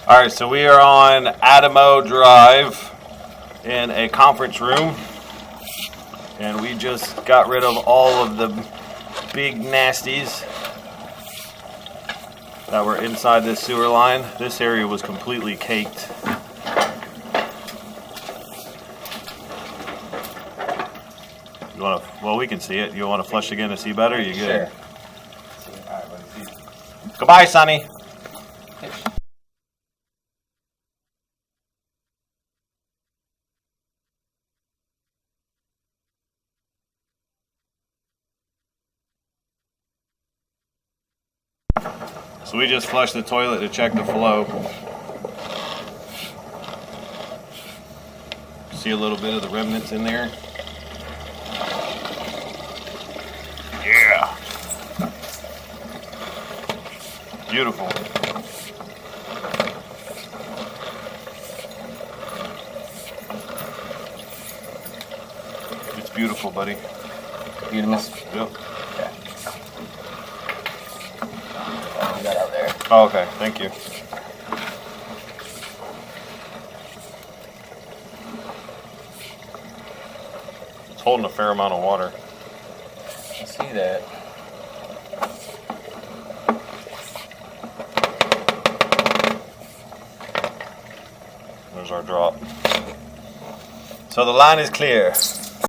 All right, so we are on Adamo Drive in a conference room, and we just got rid of all of the big nasties that were inside this sewer line. This area was completely caked. You want to? Well, we can see it. You want to flush again to see better? You good? Sure. All right, buddy. Goodbye, Sonny. So we just flushed the toilet to check the flow. See a little bit of the remnants in there. Yeah. Beautiful. It's beautiful, buddy. Beautiful. Yep. Okay. You got out there. Oh, okay. Thank you. It's holding a fair amount of water. I see that. There's our drop. So the line is clear.